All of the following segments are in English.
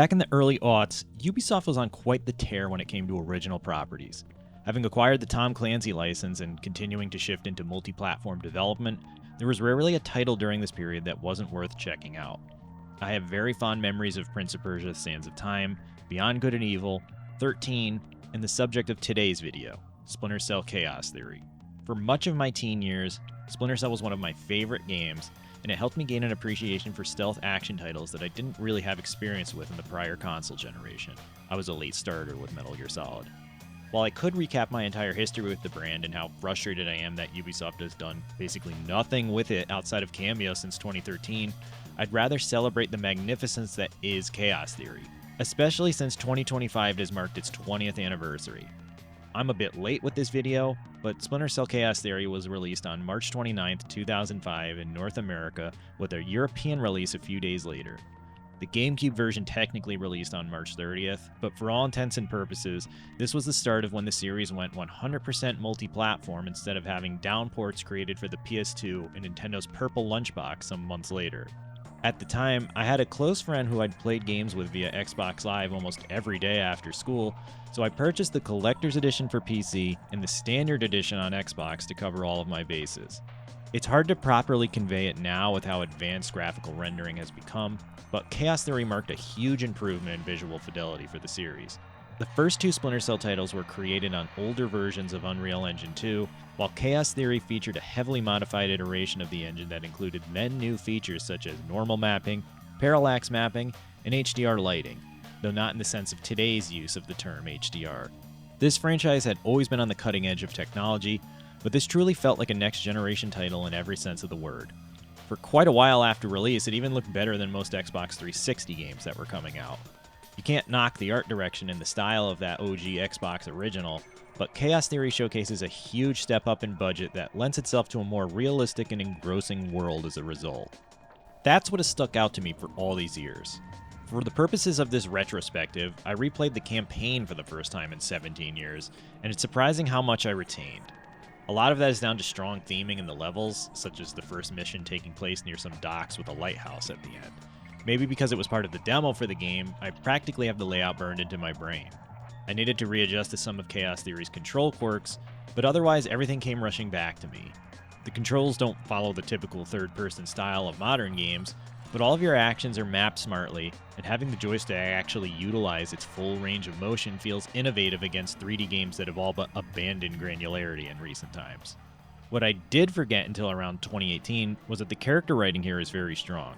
Back in the early aughts, Ubisoft was on quite the tear when it came to original properties. Having acquired the Tom Clancy license and continuing to shift into multi-platform development, there was rarely a title during this period that wasn't worth checking out. I have very fond memories of Prince of Persia: Sands of Time, Beyond Good and Evil, 13, and the subject of today's video, Splinter Cell Chaos Theory. For much of my teen years, Splinter Cell was one of my favorite games, and it helped me gain an appreciation for stealth action titles that I didn't really have experience with in the prior console generation. I was a late starter with Metal Gear Solid. While I could recap my entire history with the brand and how frustrated I am that Ubisoft has done basically nothing with it outside of Cameo since 2013, I'd rather celebrate the magnificence that is Chaos Theory, especially since 2025 has marked its 20th anniversary. I'm a bit late with this video, but Splinter Cell Chaos Theory was released on March 29th, 2005 in North America, with a European release a few days later. The GameCube version technically released on March 30th, but for all intents and purposes, this was the start of when the series went 100% multi-platform instead of having downports created for the PS2 and Nintendo's Purple Lunchbox some months later. At the time, I had a close friend who I'd played games with via Xbox Live almost every day after school, so I purchased the Collector's Edition for PC and the Standard Edition on Xbox to cover all of my bases. It's hard to properly convey it now with how advanced graphical rendering has become, but Chaos Theory marked a huge improvement in visual fidelity for the series. The first two Splinter Cell titles were created on older versions of Unreal Engine 2, while Chaos Theory featured a heavily modified iteration of the engine that included then new features such as normal mapping, parallax mapping, and HDR lighting, though not in the sense of today's use of the term HDR. This franchise had always been on the cutting edge of technology, but this truly felt like a next-generation title in every sense of the word. For quite a while after release, it even looked better than most Xbox 360 games that were coming out. You can't knock the art direction and the style of that OG Xbox original, but Chaos Theory showcases a huge step up in budget that lends itself to a more realistic and engrossing world as a result. That's what has stuck out to me for all these years. For the purposes of this retrospective, I replayed the campaign for the first time in 17 years, and it's surprising how much I retained. A lot of that is down to strong theming in the levels, such as the first mission taking place near some docks with a lighthouse at the end. Maybe because it was part of the demo for the game, I practically have the layout burned into my brain. I needed to readjust to some of Chaos Theory's control quirks, but otherwise everything came rushing back to me. The controls don't follow the typical third-person style of modern games, but all of your actions are mapped smartly, and having the joystick actually utilize its full range of motion feels innovative against 3D games that have all but abandoned granularity in recent times. What I did forget until around 2018 was that the character writing here is very strong.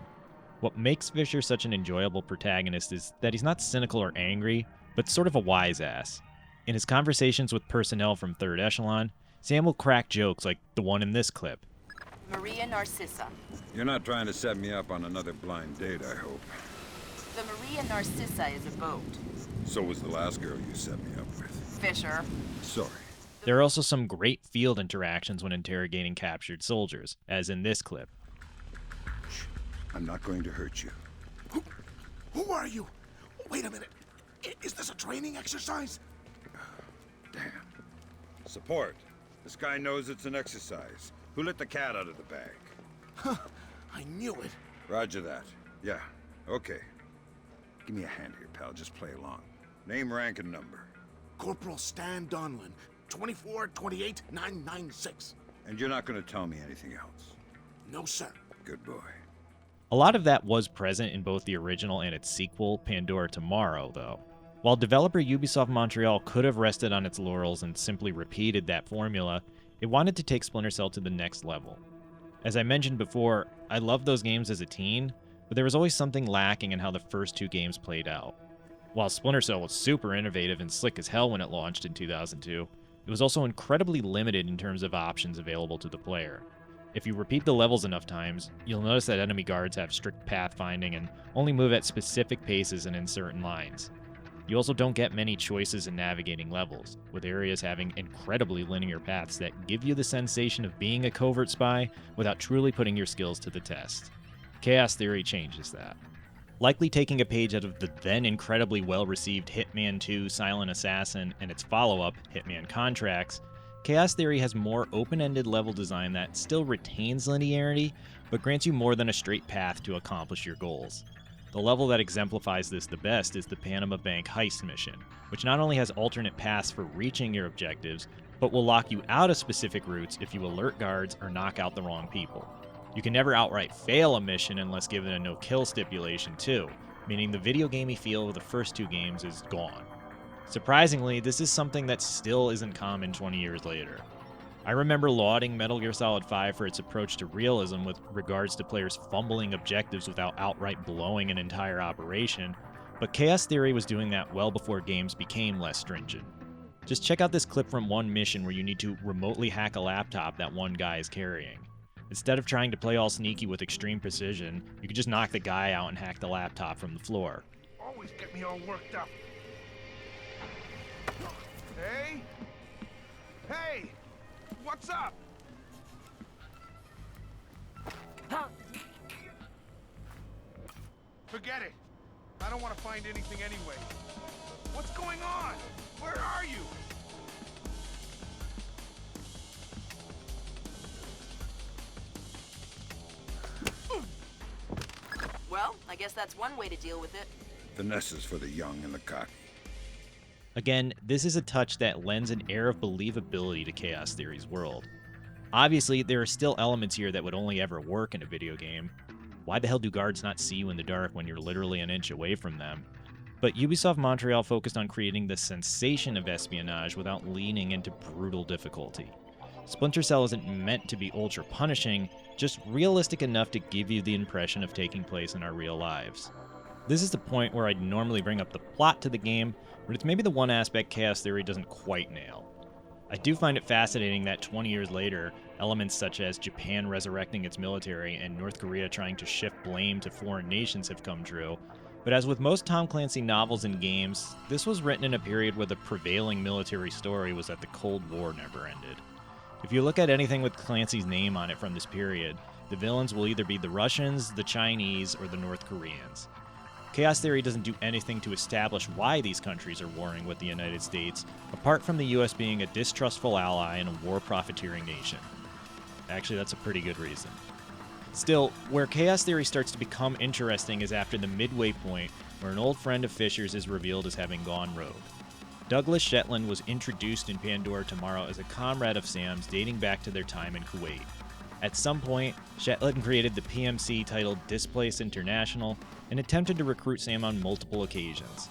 What makes Fisher such an enjoyable protagonist is that he's not cynical or angry, but sort of a wise ass. In his conversations with personnel from Third Echelon, Sam will crack jokes like the one in this clip. Maria Narcissa. You're not trying to set me up on another blind date, I hope. The Maria Narcissa is a boat. So was the last girl you set me up with. Fisher. Sorry. There are also some great field interactions when interrogating captured soldiers, as in this clip. Shh. I'm not going to hurt you. Who are you? Wait a minute. Is this a training exercise? Damn. Support. This guy knows it's an exercise. Who let the cat out of the bag? Huh. I knew it. Roger that. Yeah. Okay. Give me a hand here, pal. Just play along. Name, rank, and number. Corporal Stan Donlin, 2428996. And you're not going to tell me anything else? No, sir. Good boy. A lot of that was present in both the original and its sequel, Pandora Tomorrow, though. While developer Ubisoft Montreal could have rested on its laurels and simply repeated that formula, it wanted to take Splinter Cell to the next level. As I mentioned before, I loved those games as a teen, but there was always something lacking in how the first two games played out. While Splinter Cell was super innovative and slick as hell when it launched in 2002, it was also incredibly limited in terms of options available to the player. If you repeat the levels enough times, you'll notice that enemy guards have strict pathfinding and only move at specific paces and in certain lines. You also don't get many choices in navigating levels, with areas having incredibly linear paths that give you the sensation of being a covert spy without truly putting your skills to the test. Chaos Theory changes that. Likely taking a page out of the then incredibly well-received Hitman 2 Silent Assassin and its follow-up, Hitman Contracts, Chaos Theory has more open-ended level design that still retains linearity, but grants you more than a straight path to accomplish your goals. The level that exemplifies this the best is the Panama Bank heist mission, which not only has alternate paths for reaching your objectives, but will lock you out of specific routes if you alert guards or knock out the wrong people. You can never outright fail a mission unless given a no-kill stipulation too, meaning the video gamey feel of the first two games is gone. Surprisingly, this is something that still isn't common 20 years later. I remember lauding Metal Gear Solid 5 for its approach to realism with regards to players fumbling objectives without outright blowing an entire operation, but Chaos Theory was doing that well before games became less stringent. Just check out this clip from one mission where you need to remotely hack a laptop that one guy is carrying. Instead of trying to play all sneaky with extreme precision, you can just knock the guy out and hack the laptop from the floor. Always get me all worked up. Hey? Hey! What's up? Forget it. I don't want to find anything anyway. What's going on? Where are you? Well, I guess that's one way to deal with it. Finesse is for the young and the cocky. Again, this is a touch that lends an air of believability to Chaos Theory's world. Obviously, there are still elements here that would only ever work in a video game. Why the hell do guards not see you in the dark when you're literally an inch away from them? But Ubisoft Montreal focused on creating the sensation of espionage without leaning into brutal difficulty. Splinter Cell isn't meant to be ultra punishing, just realistic enough to give you the impression of taking place in our real lives. This is the point where I'd normally bring up the plot to the game, but it's maybe the one aspect Chaos Theory doesn't quite nail. I do find it fascinating that 20 years later, elements such as Japan resurrecting its military and North Korea trying to shift blame to foreign nations have come true, but as with most Tom Clancy novels and games, this was written in a period where the prevailing military story was that the Cold War never ended. If you look at anything with Clancy's name on it from this period, the villains will either be the Russians, the Chinese, or the North Koreans. Chaos Theory doesn't do anything to establish why these countries are warring with the United States, apart from the US being a distrustful ally and a war-profiteering nation. Actually, that's a pretty good reason. Still, where Chaos Theory starts to become interesting is after the midway point, where an old friend of Fisher's is revealed as having gone rogue. Douglas Shetland was introduced in Pandora Tomorrow as a comrade of Sam's dating back to their time in Kuwait. At some point, Shetland created the PMC titled Displace International and attempted to recruit Sam on multiple occasions.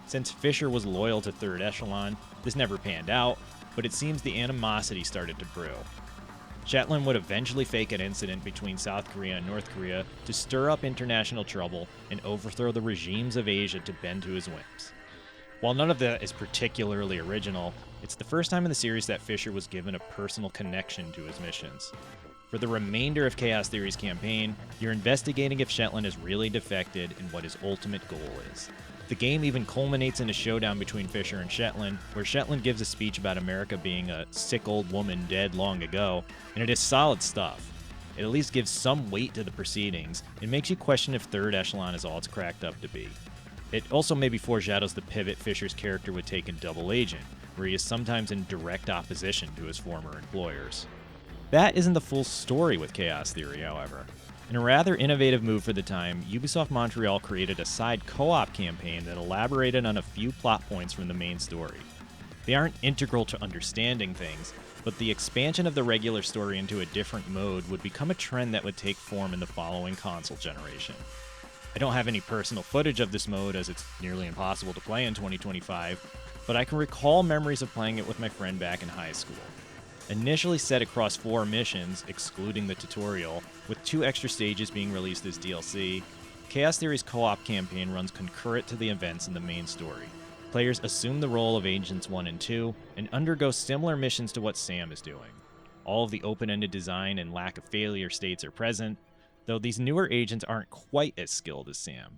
Since Fisher was loyal to Third Echelon, this never panned out, but it seems the animosity started to brew. Shetland would eventually fake an incident between South Korea and North Korea to stir up international trouble and overthrow the regimes of Asia to bend to his whims. While none of that is particularly original, it's the first time in the series that Fisher was given a personal connection to his missions. For the remainder of Chaos Theory's campaign, you're investigating if Shetland has really defected and what his ultimate goal is. The game even culminates in a showdown between Fisher and Shetland, where Shetland gives a speech about America being a sick old woman dead long ago, and it is solid stuff. It at least gives some weight to the proceedings, and makes you question if Third Echelon is all it's cracked up to be. It also maybe foreshadows the pivot Fisher's character would take in Double Agent, where he is sometimes in direct opposition to his former employers. That isn't the full story with Chaos Theory, however. In a rather innovative move for the time, Ubisoft Montreal created a side co-op campaign that elaborated on a few plot points from the main story. They aren't integral to understanding things, but the expansion of the regular story into a different mode would become a trend that would take form in the following console generation. I don't have any personal footage of this mode as it's nearly impossible to play in 2025, but I can recall memories of playing it with my friend back in high school. Initially set across 4 missions, excluding the tutorial, with 2 extra stages being released as DLC, Chaos Theory's co-op campaign runs concurrent to the events in the main story. Players assume the role of Agents 1 and 2, and undergo similar missions to what Sam is doing. All of the open-ended design and lack of failure states are present, though these newer agents aren't quite as skilled as Sam.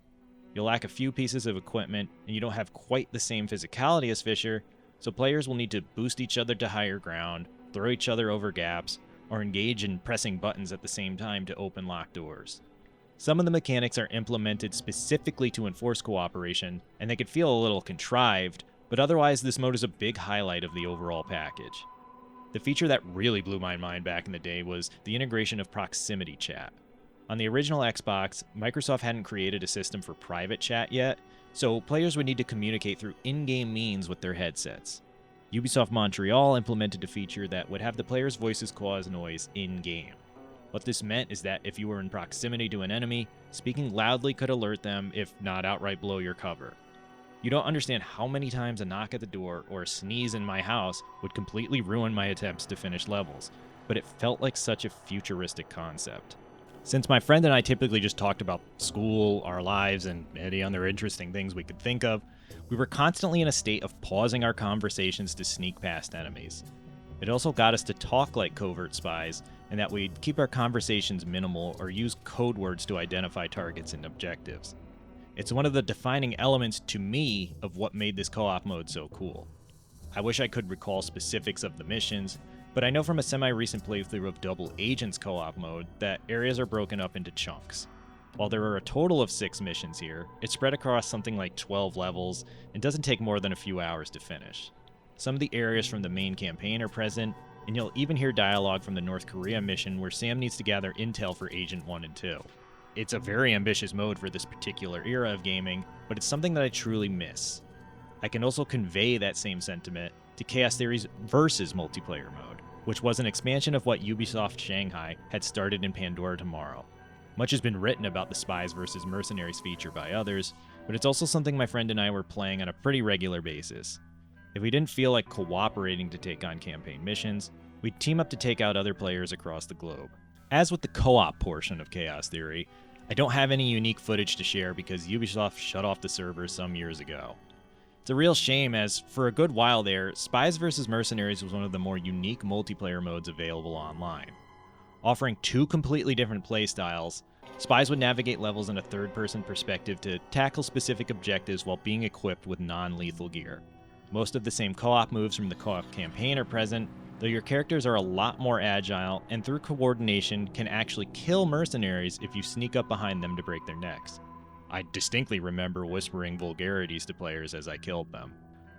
You'll lack a few pieces of equipment, and you don't have quite the same physicality as Fisher, so players will need to boost each other to higher ground, throw each other over gaps, or engage in pressing buttons at the same time to open locked doors. Some of the mechanics are implemented specifically to enforce cooperation, and they could feel a little contrived, but otherwise this mode is a big highlight of the overall package. The feature that really blew my mind back in the day was the integration of proximity chat. On the original Xbox, Microsoft hadn't created a system for private chat yet, so players would need to communicate through in-game means with their headsets. Ubisoft Montreal implemented a feature that would have the players' voices cause noise in-game. What this meant is that if you were in proximity to an enemy, speaking loudly could alert them, if not outright blow your cover. You don't understand how many times a knock at the door or a sneeze in my house would completely ruin my attempts to finish levels, but it felt like such a futuristic concept. Since my friend and I typically just talked about school, our lives, and any other interesting things we could think of, we were constantly in a state of pausing our conversations to sneak past enemies. It also got us to talk like covert spies, and that we'd keep our conversations minimal or use code words to identify targets and objectives. It's one of the defining elements to me of what made this co-op mode so cool. I wish I could recall specifics of the missions, but I know from a semi-recent playthrough of Double Agent's co-op mode that areas are broken up into chunks. While there are a total of 6 missions here, it's spread across something like 12 levels and doesn't take more than a few hours to finish. Some of the areas from the main campaign are present, and you'll even hear dialogue from the North Korea mission where Sam needs to gather intel for Agent 1 and 2. It's a very ambitious mode for this particular era of gaming, but it's something that I truly miss. I can also convey that same sentiment to Chaos Theory's Versus multiplayer mode, which was an expansion of what Ubisoft Shanghai had started in Pandora Tomorrow. Much has been written about the Spies vs. Mercenaries feature by others, but it's also something my friend and I were playing on a pretty regular basis. If we didn't feel like cooperating to take on campaign missions, we'd team up to take out other players across the globe. As with the co-op portion of Chaos Theory, I don't have any unique footage to share because Ubisoft shut off the server some years ago. It's a real shame as, for a good while there, Spies vs. Mercenaries was one of the more unique multiplayer modes available online. Offering 2 completely different playstyles, Spies would navigate levels in a third-person perspective to tackle specific objectives while being equipped with non-lethal gear. Most of the same co-op moves from the co-op campaign are present, though your characters are a lot more agile and through coordination can actually kill mercenaries if you sneak up behind them to break their necks. I distinctly remember whispering vulgarities to players as I killed them.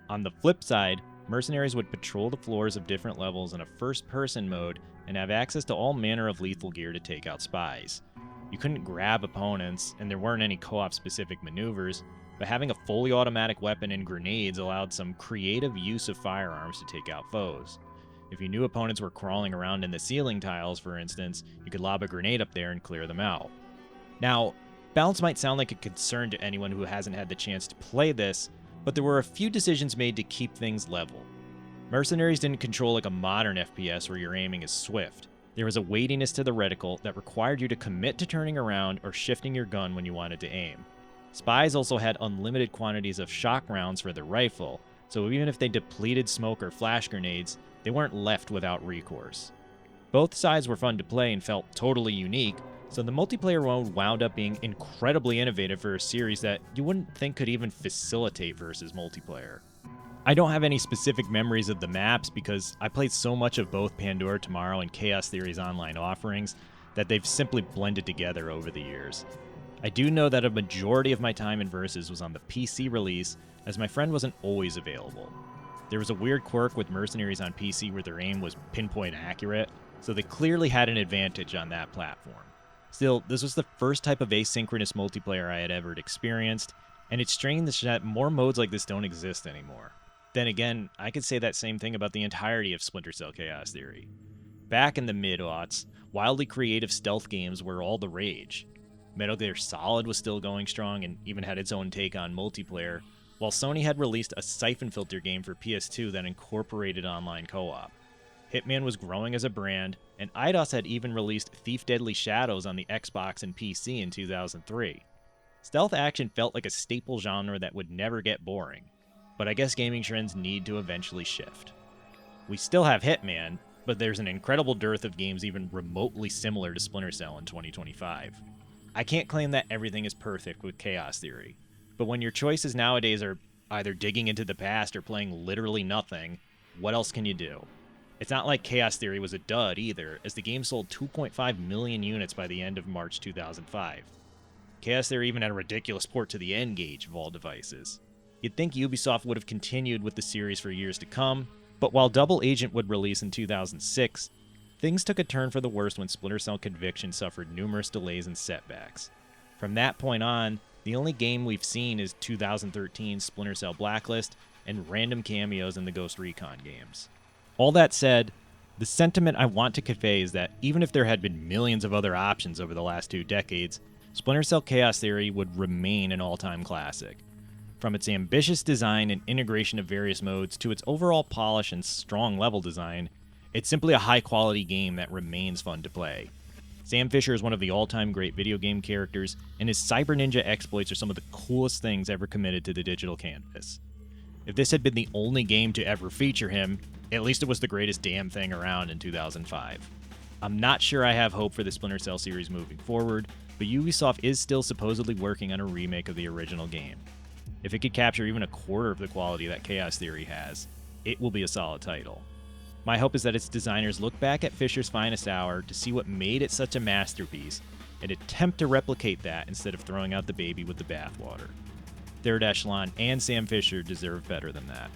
On the flip side, mercenaries would patrol the floors of different levels in a first-person mode and have access to all manner of lethal gear to take out spies. You couldn't grab opponents, and there weren't any co-op specific maneuvers, but having a fully automatic weapon and grenades allowed some creative use of firearms to take out foes. If you knew opponents were crawling around in the ceiling tiles, for instance, you could lob a grenade up there and clear them out. Now, balance might sound like a concern to anyone who hasn't had the chance to play this, but there were a few decisions made to keep things level. Mercenaries didn't control like a modern FPS where your aiming is swift. There was a weightiness to the reticle that required you to commit to turning around or shifting your gun when you wanted to aim. Spies also had unlimited quantities of shock rounds for their rifle, so even if they depleted smoke or flash grenades, they weren't left without recourse. Both sides were fun to play and felt totally unique, so the multiplayer mode wound up being incredibly innovative for a series that you wouldn't think could even facilitate versus multiplayer. I don't have any specific memories of the maps because I played so much of both Pandora Tomorrow and Chaos Theory's online offerings that they've simply blended together over the years. I do know that a majority of my time in Versus was on the PC release, as my friend wasn't always available. There was a weird quirk with mercenaries on PC where their aim was pinpoint accurate, so they clearly had an advantage on that platform. Still, this was the first type of asynchronous multiplayer I had ever experienced, and it's strange that more modes like this don't exist anymore. Then again, I could say that same thing about the entirety of Splinter Cell Chaos Theory. Back in the mid-aughts, wildly creative stealth games were all the rage. Metal Gear Solid was still going strong and even had its own take on multiplayer, while Sony had released a Siphon Filter game for PS2 that incorporated online co-op. Hitman was growing as a brand, and Eidos had even released Thief Deadly Shadows on the Xbox and PC in 2003. Stealth action felt like a staple genre that would never get boring, but I guess gaming trends need to eventually shift. We still have Hitman, but there's an incredible dearth of games even remotely similar to Splinter Cell in 2025. I can't claim that everything is perfect with Chaos Theory, but when your choices nowadays are either digging into the past or playing literally nothing, what else can you do? It's not like Chaos Theory was a dud either, as the game sold 2.5 million units by the end of March 2005. Chaos Theory even had a ridiculous port to the N-Gage of all devices. You'd think Ubisoft would have continued with the series for years to come, but while Double Agent would release in 2006, things took a turn for the worse when Splinter Cell Conviction suffered numerous delays and setbacks. From that point on, the only game we've seen is 2013's Splinter Cell Blacklist and random cameos in the Ghost Recon games. All that said, the sentiment I want to convey is that even if there had been millions of other options over the last 2 decades, Splinter Cell Chaos Theory would remain an all-time classic. From its ambitious design and integration of various modes to its overall polish and strong level design, it's simply a high-quality game that remains fun to play. Sam Fisher is one of the all-time great video game characters, and his Cyber Ninja exploits are some of the coolest things ever committed to the digital canvas. If this had been the only game to ever feature him, at least it was the greatest damn thing around in 2005. I'm not sure I have hope for the Splinter Cell series moving forward, but Ubisoft is still supposedly working on a remake of the original game. If it could capture even a quarter of the quality that Chaos Theory has, it will be a solid title. My hope is that its designers look back at Fisher's finest hour to see what made it such a masterpiece and attempt to replicate that instead of throwing out the baby with the bathwater. Third Echelon and Sam Fisher deserve better than that.